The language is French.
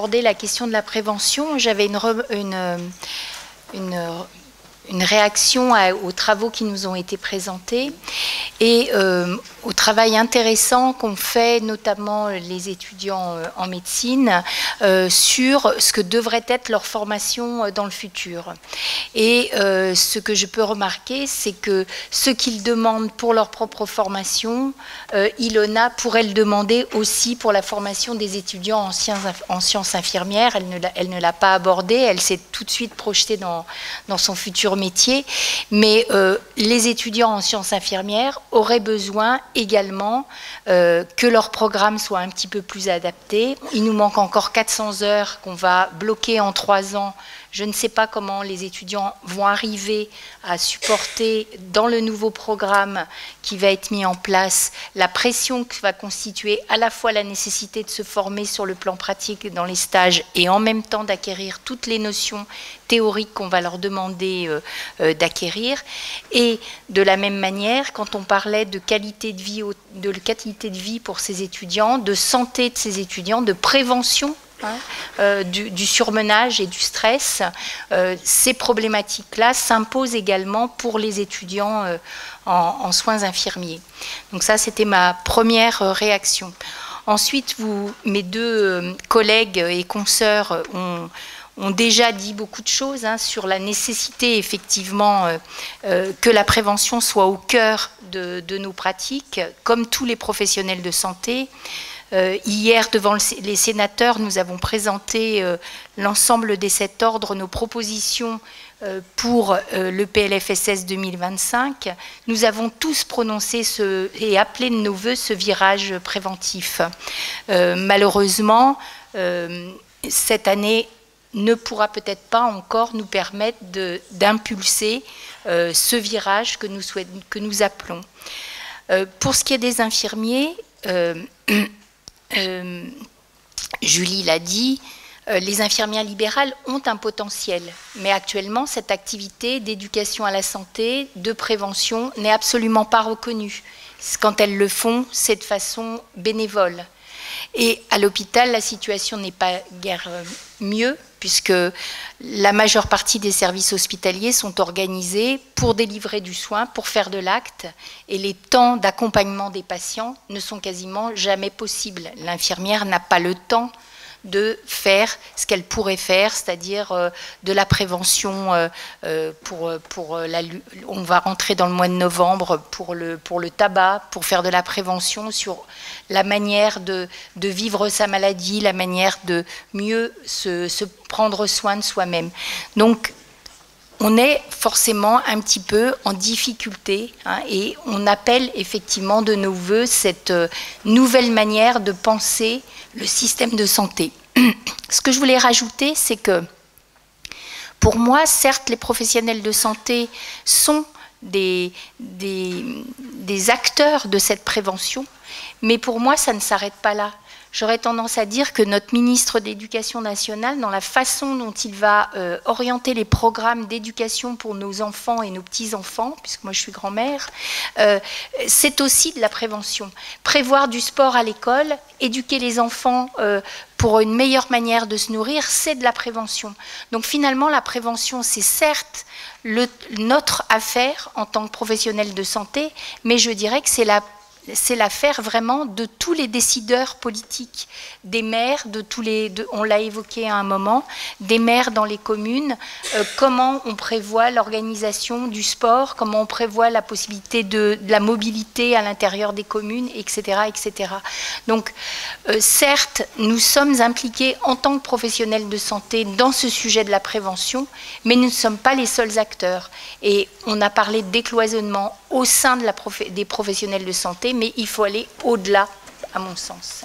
abordé la question de la prévention, j'avais une réaction aux travaux qui nous ont été présentés et au travail intéressant qu'ont fait notamment les étudiants en médecine sur ce que devrait être leur formation dans le futur. Et ce que je peux remarquer, c'est que ce qu'ils demandent pour leur propre formation, Ilona pourrait le demander aussi pour la formation des étudiants en sciences infirmières. Elle ne l'a pas abordé, elle s'est tout de suite projetée dans son futur métier, mais les étudiants en sciences infirmières auraient besoin également que leur programme soit un petit peu plus adapté. Il nous manque encore 400 heures qu'on va bloquer en 3 ans. Je ne sais pas comment les étudiants vont arriver à supporter dans le nouveau programme qui va être mis en place la pression que va constituer à la fois la nécessité de se former sur le plan pratique dans les stages et en même temps d'acquérir toutes les notions théoriques qu'on va leur demander d'acquérir. Et de la même manière, quand on parlait de qualité de vie pour ces étudiants, de santé de ces étudiants, de prévention du surmenage et du stress, ces problématiques-là s'imposent également pour les étudiants en soins infirmiers. Donc ça, c'était ma première réaction. Ensuite, mes deux collègues et consoeurs ont déjà dit beaucoup de choses sur la nécessité, effectivement, que la prévention soit au cœur de nos pratiques, comme tous les professionnels de santé. Hier, devant les sénateurs, nous avons présenté l'ensemble des 7 ordres, nos propositions pour le PLFSS 2025. Nous avons tous prononcé et appelé de nos voeux ce virage préventif. Malheureusement, cette année ne pourra peut-être pas encore nous permettre d'impulser ce virage que nous appelons. Pour ce qui est des infirmiers, Julie l'a dit, les infirmières libérales ont un potentiel, mais actuellement cette activité d'éducation à la santé, de prévention n'est absolument pas reconnue. Quand elles le font, c'est de façon bénévole. Et à l'hôpital, la situation n'est pas guère mieux, puisque la majeure partie des services hospitaliers sont organisés pour délivrer du soin, pour faire de l'acte, et les temps d'accompagnement des patients ne sont quasiment jamais possibles. L'infirmière n'a pas le temps de faire ce qu'elle pourrait faire, c'est-à-dire de la prévention on va rentrer dans le mois de novembre pour le tabac, pour faire de la prévention sur la manière de vivre sa maladie, la manière de mieux se prendre soin de soi-même. Donc, on est forcément un petit peu en difficulté et on appelle effectivement de nos voeux cette nouvelle manière de penser le système de santé. Ce que je voulais rajouter, c'est que pour moi, certes, les professionnels de santé sont des acteurs de cette prévention, mais pour moi, ça ne s'arrête pas là. J'aurais tendance à dire que notre ministre de l'Éducation nationale, dans la façon dont il va orienter les programmes d'éducation pour nos enfants et nos petits-enfants, puisque moi je suis grand-mère, c'est aussi de la prévention. Prévoir du sport à l'école, éduquer les enfants pour une meilleure manière de se nourrir, c'est de la prévention. Donc finalement, la prévention, c'est certes notre affaire en tant que professionnel de santé, mais je dirais que c'est l'affaire vraiment de tous les décideurs politiques, des maires, on l'a évoqué à un moment, des maires dans les communes, comment on prévoit l'organisation du sport, comment on prévoit la possibilité de la mobilité à l'intérieur des communes, etc., etc. Donc, certes, nous sommes impliqués en tant que professionnels de santé dans ce sujet de la prévention, mais nous ne sommes pas les seuls acteurs. Et on a parlé de décloisonnement au sein des professionnels de santé, mais il faut aller au-delà, à mon sens.